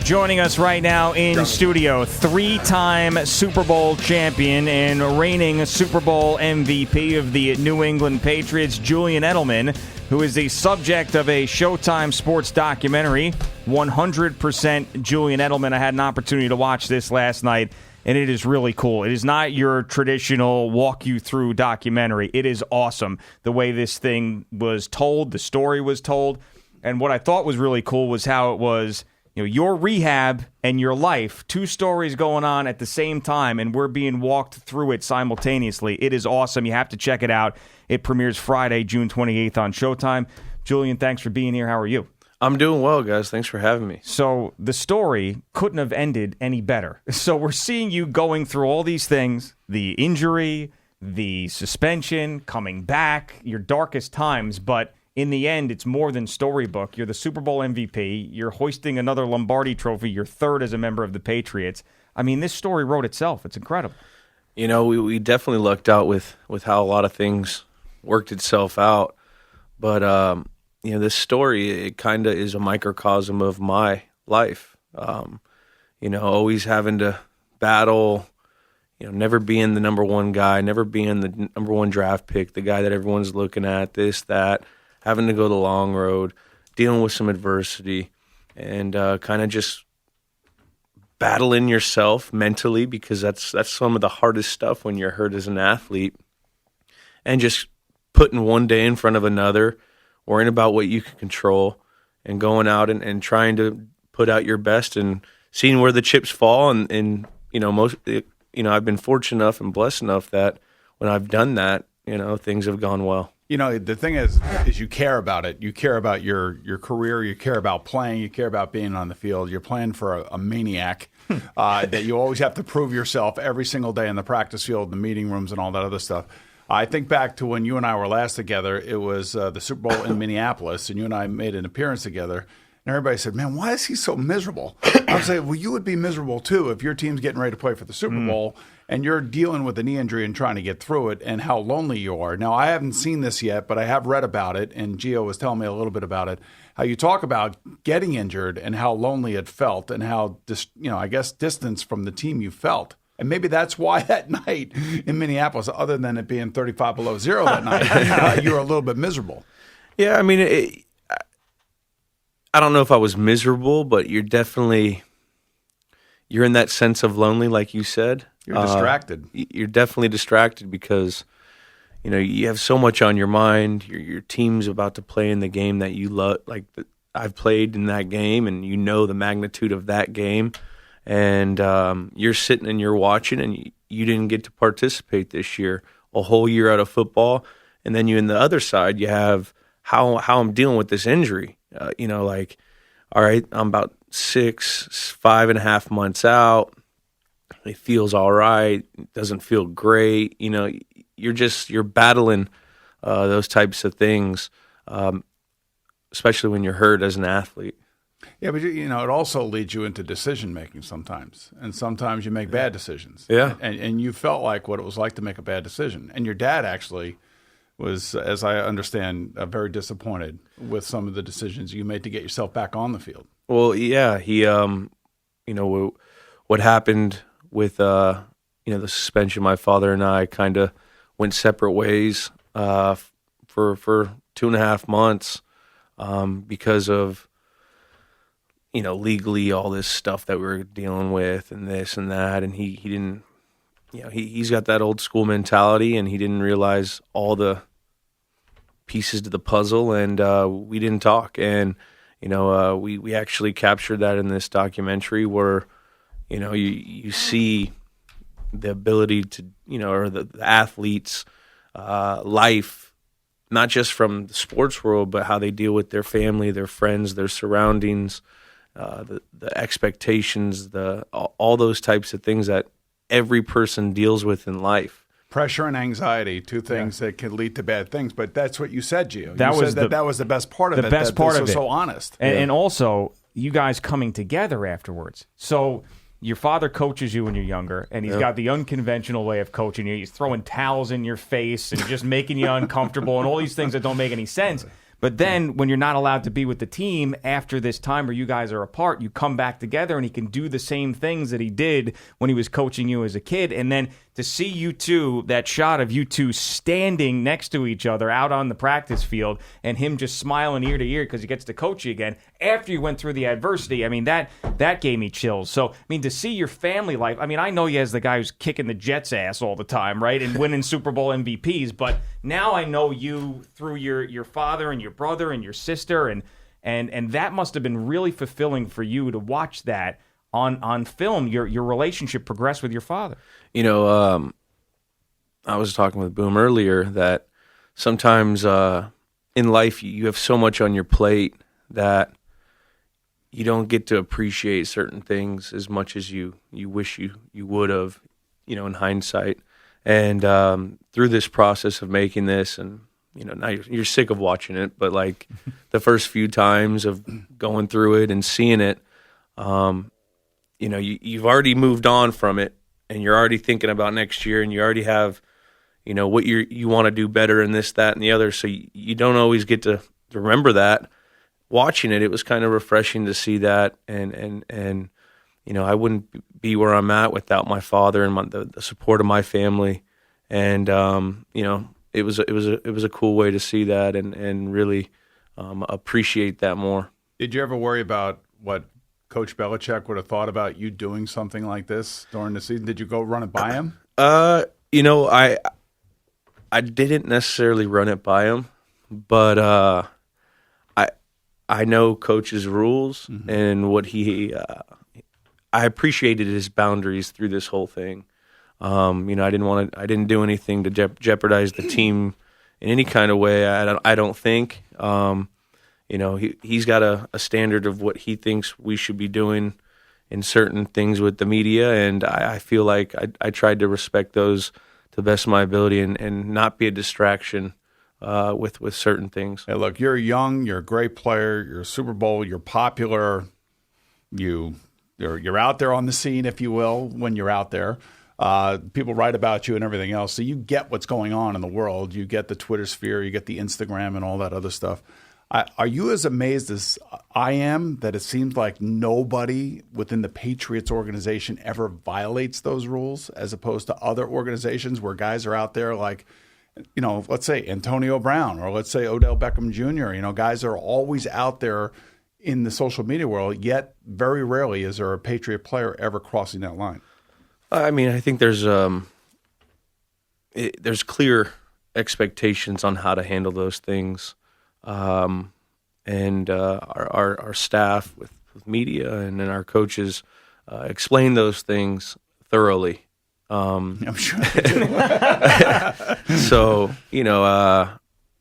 Joining us right now in studio, three-time Super Bowl champion and reigning Super Bowl MVP of the New England Patriots, Julian Edelman, who is the subject of a Showtime Sports documentary, 100% Julian Edelman. I had an opportunity to watch this last night, and it is really cool. It is not your traditional walk-you-through documentary. It is awesome the way this thing was told, the story was told, and what I thought was really cool was how it was, your rehab and your life, two stories going on at the same time, and we're being walked through it simultaneously. It is awesome. You have to check it out. It premieres Friday, June 28th on Showtime. Julian, thanks for being here. How are you? I'm doing well, guys. Thanks for having me. So the story couldn't have ended any better. So we're seeing you going through all these things, the injury, the suspension, coming back, your darkest times, but in the end, it's more than storybook. You're the Super Bowl MVP. You're hoisting another Lombardi trophy. You're third as a member of the Patriots. I mean, this story wrote itself. It's incredible. We definitely lucked out with how a lot of things worked itself out. But, this story, it kind of is a microcosm of my life. Always having to battle, never being the number one guy, never being the number one draft pick, the guy that everyone's looking at, this, that. Having to go the long road, dealing with some adversity, and kind of just battling yourself mentally, because that's some of the hardest stuff when you're hurt as an athlete, and just putting one day in front of another, worrying about what you can control, and going out and trying to put out your best and seeing where the chips fall. And I've been fortunate enough and blessed enough that when I've done that, things have gone well. The thing is you care about it. You care about your career. You care about playing. You care about being on the field. You're playing for a maniac that you always have to prove yourself every single day in the practice field, the meeting rooms, and all that other stuff. I think back to when you and I were last together. It was the Super Bowl in Minneapolis, and you and I made an appearance together. And everybody said, "Man, why is he so miserable?" I was saying, "Well, you would be miserable too if your team's getting ready to play for the Super Bowl and you're dealing with a knee injury and trying to get through it, and how lonely you are." Now, I haven't seen this yet, but I have read about it, and Gio was telling me a little bit about it. How you talk about getting injured and how lonely it felt, and how distance from the team you felt. And maybe that's why that night in Minneapolis, other than it being 35 below zero that night, you were a little bit miserable. Yeah, I mean, I don't know if I was miserable, but you're in that sense of lonely, like you said. You're distracted. You're definitely distracted because, you have so much on your mind. Your team's about to play in the game that you love. Like I've played in that game, and the magnitude of that game. And you're sitting and you're watching, and you didn't get to participate this year, a whole year out of football. And then in the other side, you have how I'm dealing with this injury. All right, I'm about 5.5 months out. It feels all right. It doesn't feel great. You're battling those types of things, especially when you're hurt as an athlete. Yeah, but it also leads you into decision making sometimes, and sometimes you make bad decisions. Yeah, and you felt like what it was like to make a bad decision, and your dad actually was, as I understand, very disappointed with some of the decisions you made to get yourself back on the field. Well, yeah, he, what happened with, the suspension, my father and I kind of went separate ways for 2.5 months because of, legally all this stuff that we were dealing with and this and that, and he didn't. He's got that old school mentality, and he didn't realize all the pieces to the puzzle, and we didn't talk. And, we actually captured that in this documentary where, you see the ability to, or the athletes' life, not just from the sports world, but how they deal with their family, their friends, their surroundings, the expectations, all those types of things that every person deals with in life. Pressure and anxiety, two things that can lead to bad things. But that's what you said, Gio. That was the best part of it. The best part of it. So honest. And also, you guys coming together afterwards. So your father coaches you when you're younger, and he's got the unconventional way of coaching you. He's throwing towels in your face and just making you uncomfortable and all these things that don't make any sense. But then when you're not allowed to be with the team after this time where you guys are apart, you come back together and he can do the same things that he did when he was coaching you as a kid. And then to see you two, that shot of you two standing next to each other out on the practice field and him just smiling ear to ear because he gets to coach you again after you went through the adversity, I mean, that gave me chills. So, I mean, to see your family life, I mean, I know you as the guy who's kicking the Jets' ass all the time, right, and winning Super Bowl MVPs, but now I know you through your father and your brother and your sister, and that must have been really fulfilling for you to watch that on film, your relationship progress with your father. You know, I was talking with Boom earlier that sometimes in life you have so much on your plate that you don't get to appreciate certain things as much as you wish you would have, you know, in hindsight. And through this process of making this, and you know, now you're sick of watching it, but like the first few times of going through it and seeing it, you know, you've already moved on from it, and you're already thinking about next year, and you already have, you know, what you want to do better in this, that, and the other. So you don't always get to remember that. Watching it, it was kind of refreshing to see that, and you know, I wouldn't be where I'm at without my father and the support of my family, and you know, it was a cool way to see that and really appreciate that more. Did you ever worry about what Coach Belichick would have thought about you doing something like this during the season? Did you go run it by him? You know, I didn't necessarily run it by him, but I know Coach's rules and what he. I appreciated his boundaries through this whole thing. You know, I didn't do anything to jeopardize the team in any kind of way. I don't think. You know, he's got a standard of what he thinks we should be doing in certain things with the media, and I feel like I tried to respect those to the best of my ability and not be a distraction with certain things. Hey, look, you're young, you're a great player, you're a Super Bowl, you're popular, you're out there on the scene, if you will, when you're out there. People write about you and everything else, so you get what's going on in the world. You get the Twitter sphere, you get the Instagram and all that other stuff. Are you as amazed as I am that it seems like nobody within the Patriots organization ever violates those rules, as opposed to other organizations where guys are out there like, you know, let's say Antonio Brown or let's say Odell Beckham Jr., you know, guys are always out there in the social media world, yet very rarely is there a Patriot player ever crossing that line. I mean, I think there's clear expectations on how to handle those things. And our staff with media and then our coaches explain those things thoroughly. I'm sure they do. So, you know,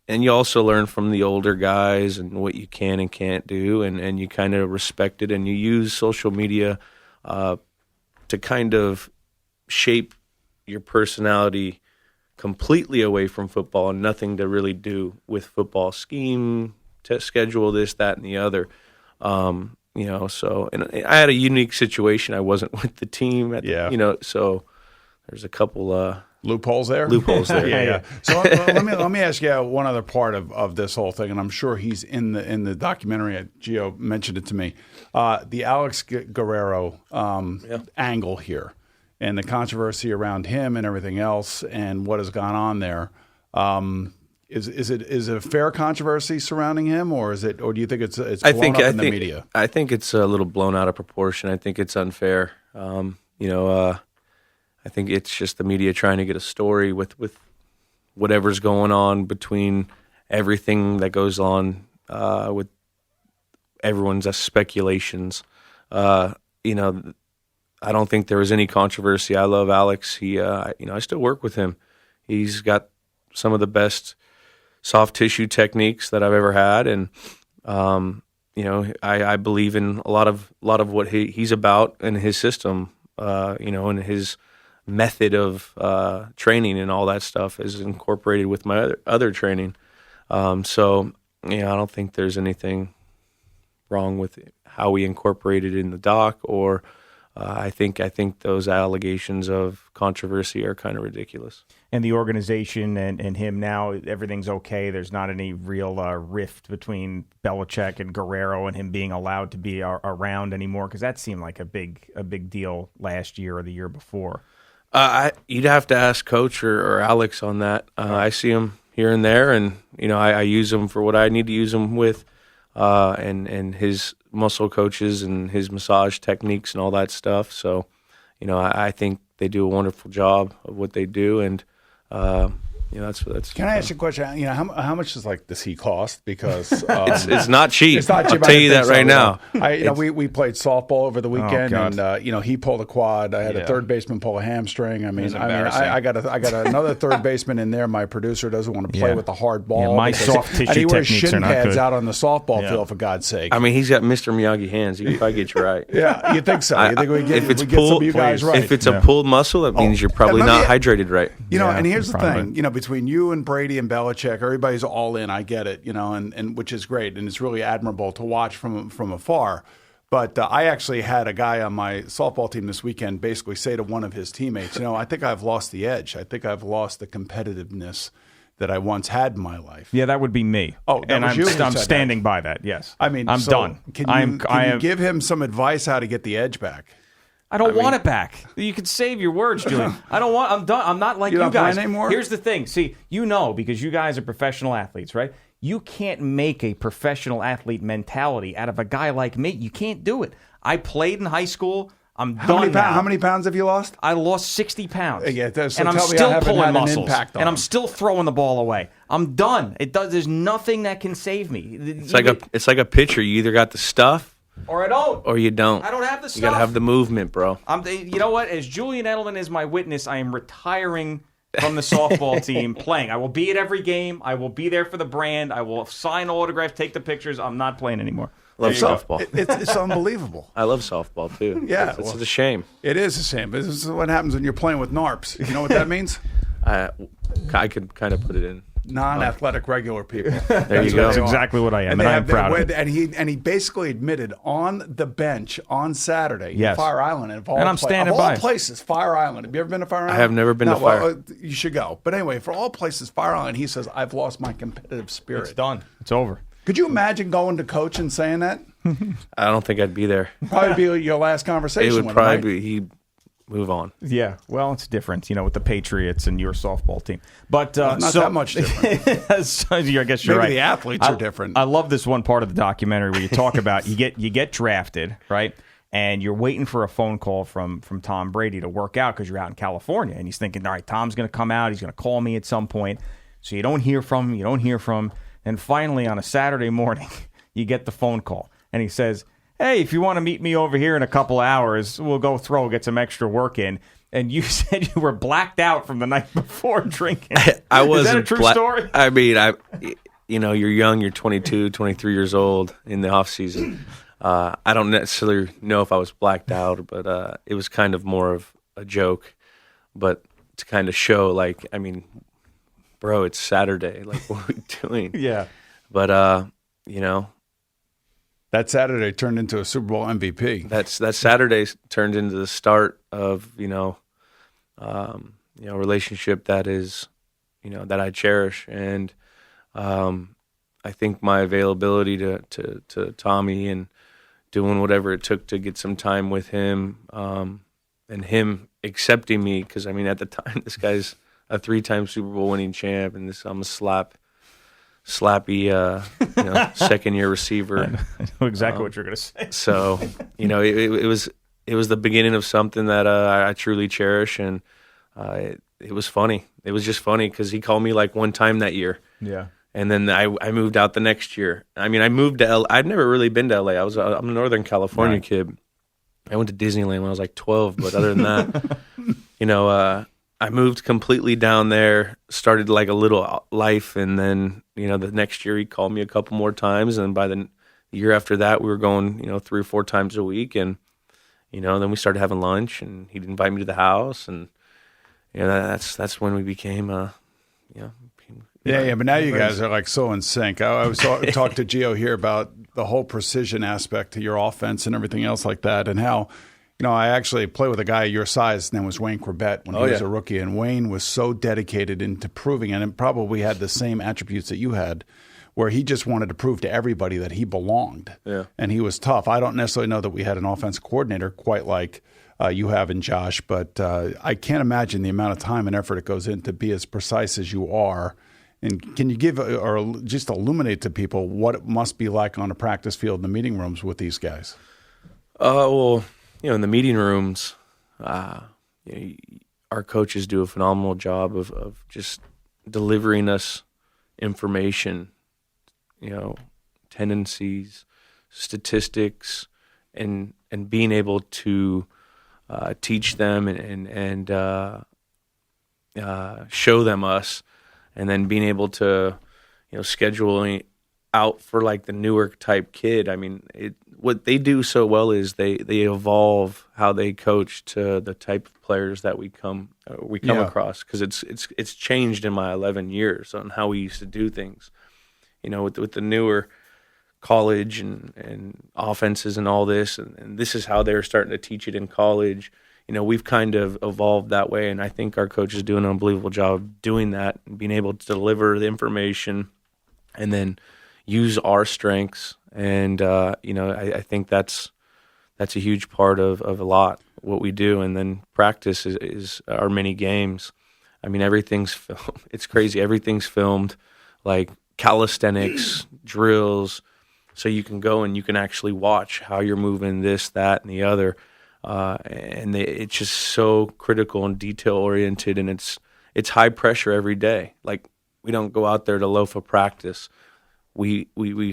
and you also learn from the older guys and what you can and can't do, and you kind of respect it, and you use social media to kind of shape your personality completely away from football and nothing to really do with football scheme, test schedule, this, that, and the other. You know, so, and I had a unique situation. I wasn't with the team, you know, so there's a couple loopholes there. Yeah. So let me ask you one other part of this whole thing, and I'm sure he's in the documentary. Gio mentioned it to me. The Alex Guerrero angle here, and the controversy around him and everything else, and what has gone on there. Is it a fair controversy surrounding him, or do you think it's blown up in the media? I think it's a little blown out of proportion. I think it's unfair. You know, I think it's just the media trying to get a story with whatever's going on between everything that goes on with everyone's speculations. You know, I don't think there was any controversy. I love Alex. You know, I still work with him. He's got some of the best soft tissue techniques that I've ever had, and you know, I believe in a lot of what he's about and his system. You know, and his method of training and all that stuff is incorporated with my other training. So, you know, I don't think there's anything wrong with how we incorporated in the doc or I think those allegations of controversy are kind of ridiculous. And the organization and him now, everything's okay. There's not any real rift between Belichick and Guerrero and him being allowed to be around anymore, because that seemed like a big deal last year or the year before. You'd have to ask Coach or Alex on that. I see him here and there, and I use him for what I need to use him with, and his muscle coaches and his massage techniques and all that stuff. So, I think they do a wonderful job of what they do, and that's. Can I ask you a question? How much does he cost? Because it's not cheap. It's not cheap. I'll tell you that right now. We played softball over the weekend, and he pulled a quad. I had a third baseman pull a hamstring. I got another third baseman in there. My producer doesn't want to play with the hard ball. Yeah, my soft tissue and he wears techniques shin are not pads good. out on the softball field, for God's sake. I mean, he's got Mr. Miyagi hands. He can probably get you right. Yeah, you think so? You think we get some of you guys right? If it's a pulled muscle, that means you're probably not hydrated right. And here's the thing. Between you and Brady and Belichick, everybody's all in. I get it. And which is great, and it's really admirable to watch from afar. But I actually had a guy on my softball team this weekend basically say to one of his teammates, I think I've lost the edge. I think I've lost the competitiveness that I once had in my life. Yeah, that would be me. Oh, and I'm standing by that. Yes, I'm done. Can you give him some advice how to get the edge back? I don't want it back. You can save your words, Julian. I'm done. I'm not like you guys anymore? Here's the thing. See, because you guys are professional athletes, right? You can't make a professional athlete mentality out of a guy like me. You can't do it. I played in high school. I'm done now. How many pounds have you lost? I lost 60 pounds. So and I'm tell me I still haven't pulling had an muscles. impact on And I'm him. still throwing the ball away. I'm done. There's nothing that can save me. It's like a pitcher. You either got the stuff or I don't. Or you don't. I don't have the stuff. You got to have the movement, bro. You know what? As Julian Edelman is my witness, I am retiring from the softball team playing. I will be at every game. I will be there for the brand. I will sign autographs, take the pictures. I'm not playing anymore. Love softball. It's unbelievable. I love softball, too. Yeah. It's a shame. It is a shame. This is what happens when you're playing with NARPs. You know what that means? I could kind of put it in. Non-athletic regular people. There you go. That's exactly what I am, and I'm proud of it. And he basically admitted on the bench on Saturday Yes. in Fire Island. And I'm standing by. Of all places, Fire Island. Have you ever been to Fire Island? I have never been to Fire. Well, you should go. But anyway, for all places, Fire Island, he says, I've lost my competitive spirit. It's done. It's over. Could you imagine going to coach and saying that? I don't think I'd be there. Probably be your last conversation It would with probably him, right? be he'd move on. Yeah, well, it's different, with the Patriots and your softball team. But not that much different. So, I guess you're Maybe right. the athletes are different. I love this one part of the documentary where you talk about you get drafted, right? And you're waiting for a phone call from Tom Brady to work out because you're out in California, and he's thinking, all right, Tom's going to come out. He's going to call me at some point. So you don't hear from him. And finally, on a Saturday morning, you get the phone call, and he says, hey, if you want to meet me over here in a couple of hours, we'll go get some extra work in. And you said you were blacked out from the night before drinking. I wasn't. Is that a true story? I mean, you're young, you're 22, 23 years old in the off season. I don't necessarily know if I was blacked out, but it was kind of more of a joke. But to kind of show, bro, it's Saturday. Like, what are we doing? Yeah. But, that Saturday turned into a Super Bowl MVP. that Saturday turned into the start of, a relationship that is, that I cherish. And I think my availability to Tommy and doing whatever it took to get some time with him, and him accepting me, because at the time this guy's a 3-time Super Bowl winning champ, and I'm a slappy second year receiver. I know exactly what you're going to say. So it was the beginning of something that I truly cherish, and it was funny. It was just funny because he called me like one time that year. Yeah. And then I moved out the next year. I moved to L. I'd never really been to LA. I'm a Northern California kid. I went to Disneyland when I was like 12, but other than that, I moved completely down there, started like a little life, and then, the next year he called me a couple more times, and by the year after that, we were going, 3 or 4 times a week, and, then we started having lunch, and he'd invite me to the house, and, that's when we became, Yeah, but now you guys are like so in sync. I was talk to Gio here about the whole precision aspect to your offense and everything else like that, and how, I actually played with a guy your size. His name was Wayne Corbett when he was a rookie, and Wayne was so dedicated into proving, and it probably had the same attributes that you had, where he just wanted to prove to everybody that he belonged. Yeah. And he was tough. I don't necessarily know that we had an offensive coordinator quite like you have in Josh, but I can't imagine the amount of time and effort it goes in to be as precise as you are. And can you give or just illuminate to people what it must be like on a practice field in the meeting rooms with these guys? Well, in the meeting rooms, our coaches do a phenomenal job of just delivering us information, tendencies, statistics, and being able to teach them and show them us, and then being able to, scheduling out for like the Newark type kid. I mean, what they do so well is they evolve how they coach to the type of players that we come across, because it's changed in my 11 years on how we used to do things. With the newer college and offenses and all this, and this is how they're starting to teach it in college. We've kind of evolved that way, and I think our coaches do an unbelievable job doing that and being able to deliver the information and then use our strengths. And, I think that's a huge part of a lot what we do. And then practice is our mini games. I mean, everything's filmed. It's crazy. Everything's filmed, like calisthenics, drills, so you can go and you can actually watch how you're moving this, that, and the other. And it's just so critical and detail-oriented, and it's high pressure every day. Like, we don't go out there to loaf a practice. We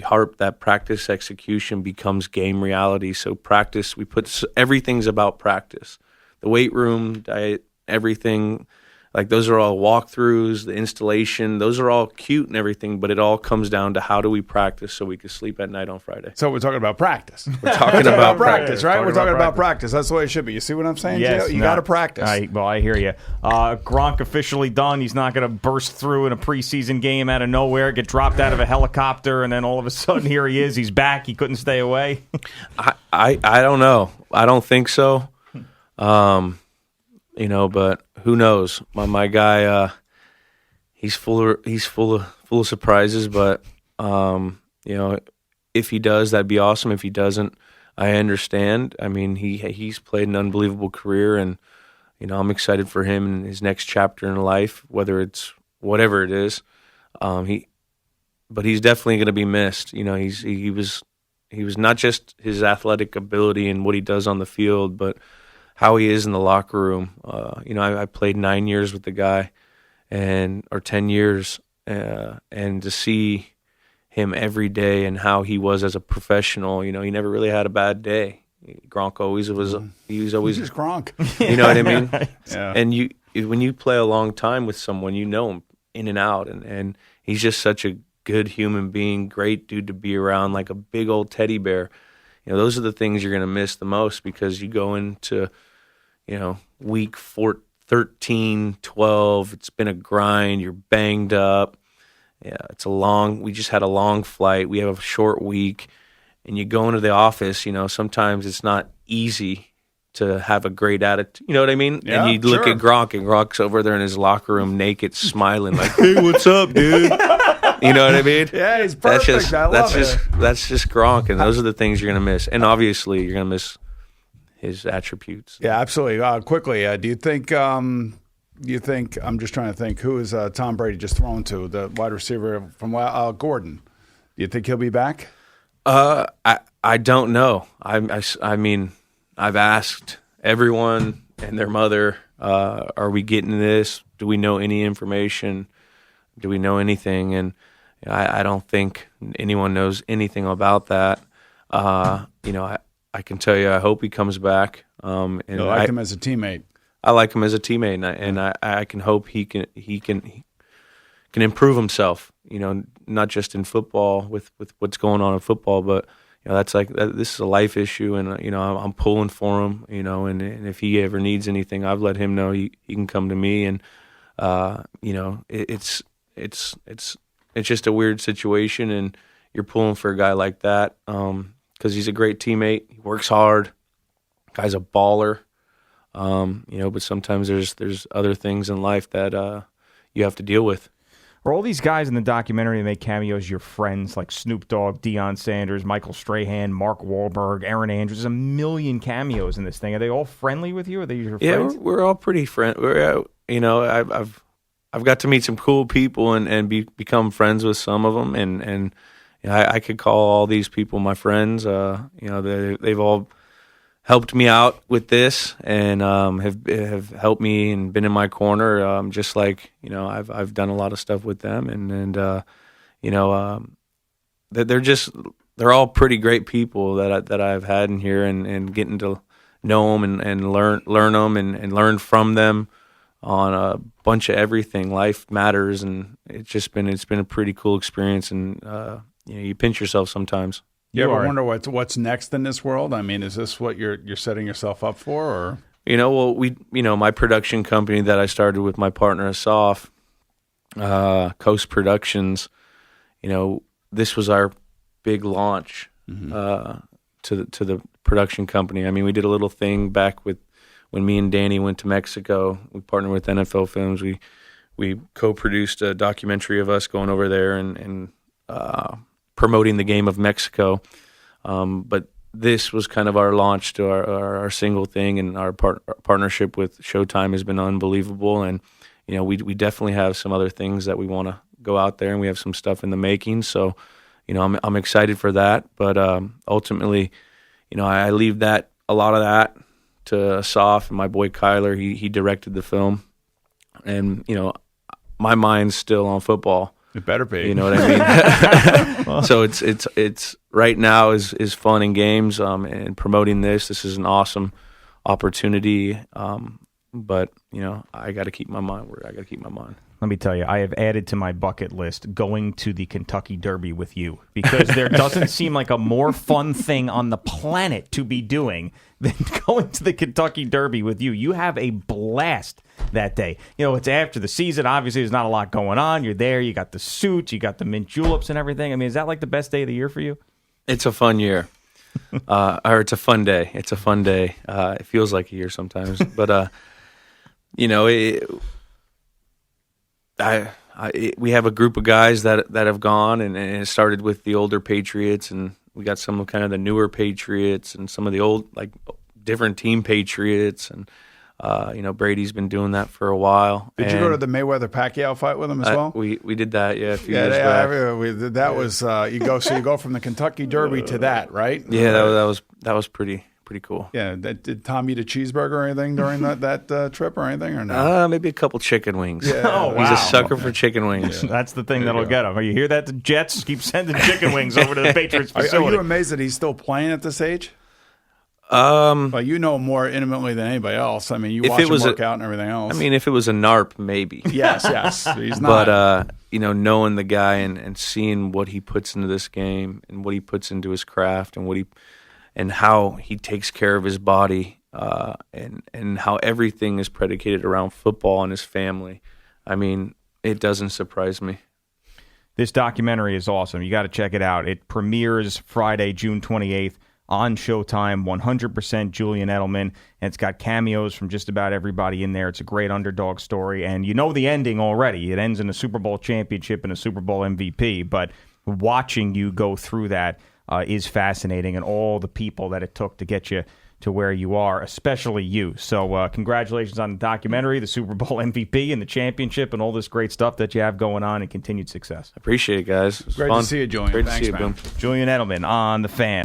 harp that practice execution becomes game reality. So practice, everything's about practice. The weight room, diet, everything. Like, those are all walkthroughs, the installation, those are all cute and everything, but it all comes down to how do we practice so we can sleep at night on Friday. So we're talking about practice. We're talking about practice, right? We're talking about practice. That's the way it should be. You see what I'm saying? Yes. You got to practice. I hear you. Gronk officially done. He's not going to burst through in a preseason game out of nowhere, get dropped out of a helicopter, and then all of a sudden here he is. He's back. He couldn't stay away. I don't know. I don't think so. But who knows? My guy, he's full of surprises. But if he does, that'd be awesome. If he doesn't, I understand. I mean, he's played an unbelievable career, and I'm excited for him in his next chapter in life, whether it's whatever it is. But he's definitely going to be missed. He was not just his athletic ability and what he does on the field, but how he is in the locker room. I played 9 years with the guy, or 10 years, and to see him every day and how he was as a professional, he never really had a bad day. Gronk always was. He was always just Gronk. You know what I mean? Yeah. And when you play a long time with someone, you know him in and out, and he's just such a good human being, great dude to be around, like a big old teddy bear. Those are the things you're going to miss the most, because you go into week 13, 12, it's been a grind, you're banged up. Yeah, we just had a long flight. We have a short week, and you go into the office, sometimes it's not easy to have a great attitude. You know what I mean? Yeah, and you look sure. at Gronk, and Gronk's over there in his locker room naked, smiling like, "Hey, what's up, dude?" You know what I mean? Yeah, he's perfect. That's just Gronk, and those are the things you're going to miss. And obviously, you're going to miss his attributes. Yeah, absolutely. Quickly, do you think? I'm just trying to think. Who is Tom Brady just thrown to? The wide receiver from Gordon. Do you think he'll be back? I don't know. I mean, I've asked everyone and their mother, are we getting this? Do we know any information? Do we know anything? And I don't think anyone knows anything about that. I can tell you, I hope he comes back. And You like him as a teammate. I like him as a teammate, and I can hope he can improve himself. Not just in football with what's going on in football, but this is a life issue, and I'm pulling for him. And if he ever needs anything, I've let him know he can come to me. And it's just a weird situation, and you're pulling for a guy like that because he's a great teammate. He works hard. guy's a baller. But sometimes there's other things in life that you have to deal with. Are all these guys in the documentary that make cameos your friends, like Snoop Dogg, Deion Sanders, Michael Strahan, Mark Wahlberg, Aaron Andrews? There's a million cameos in this thing. Are they all friendly with you? Are they your friends? Yeah, we're all pretty friendly. I've got to meet some cool people and become friends with some of them, and I could call all these people my friends. They've all helped me out with this and have helped me and been in my corner. Just like I've done a lot of stuff with them, they're all pretty great people that I've had in here, and getting to know them and learn them and learn from them on a bunch of everything. Life matters, and it's been a pretty cool experience, and you pinch yourself sometimes. You ever wonder what's next in this world? I mean, is this what you're setting yourself up for, or? My production company that I started with my partner Asaf, Coast Productions. This was our big launch to the production company. I mean, we did a little thing back when me and Danny went to Mexico. We partnered with NFL Films. We co-produced a documentary of us going over there and promoting the game of Mexico. But this was kind of our launch to our single thing, and our partnership with Showtime has been unbelievable. And, we definitely have some other things that we want to go out there, and we have some stuff in the making. So, I'm excited for that. But ultimately, I leave a lot of that to Asaf and my boy Kyler. He directed the film. And, my mind's still on football. It better be. You know what I mean? So it's right now is fun and games, and promoting this. This is an awesome opportunity. But I got to keep my mind where I got to keep my mind. Let me tell you, I have added to my bucket list going to the Kentucky Derby with you, because there doesn't seem like a more fun thing on the planet to be doing than going to the Kentucky Derby with you. You have a blast that day. It's after the season. Obviously, there's not a lot going on. You're there. You got the suits. You got the mint juleps and everything. I mean, is that like the best day of the year for you? It's a fun year. Or it's a fun day. It's a fun day. It feels like a year sometimes. But, we have a group of guys that have gone, and it started with the older Patriots, and we got some of kind of the newer Patriots and some of the old, like, different team Patriots, and Brady's been doing that for a while. Did you go to the Mayweather-Pacquiao fight with him as well? We did that, a few years back. That was you go from the Kentucky Derby to that, right? Yeah, that was pretty cool. Yeah, did Tom eat a cheeseburger or anything during that trip or anything, or no? Maybe a couple chicken wings. Yeah. Oh, wow. He's a sucker for chicken wings. Yeah. That's the thing that'll get him. You hear that? The Jets keep sending chicken wings over to the Patriots facility. Are you amazed that he's still playing at this age? Well, you know more intimately than anybody else. I mean, you watch him work out and everything else. I mean, if it was a NARP, maybe. Yes. He's not. But, knowing the guy and seeing what he puts into this game and what he puts into his craft and how he takes care of his body, and how everything is predicated around football and his family. I mean, it doesn't surprise me. This documentary is awesome. You got to check it out. It premieres Friday, June 28th on Showtime, 100% Julian Edelman, and it's got cameos from just about everybody in there. It's a great underdog story, and you know the ending already. It ends in a Super Bowl championship and a Super Bowl MVP, but watching you go through that is fascinating, and all the people that it took to get you to where you are, especially you. So congratulations on the documentary, the Super Bowl MVP, and the championship, and all this great stuff that you have going on, and continued success. I appreciate it, guys. It was great fun. to see you, Julian. Great Thanks, to see you, man. Boom. Julian Edelman on The Fan.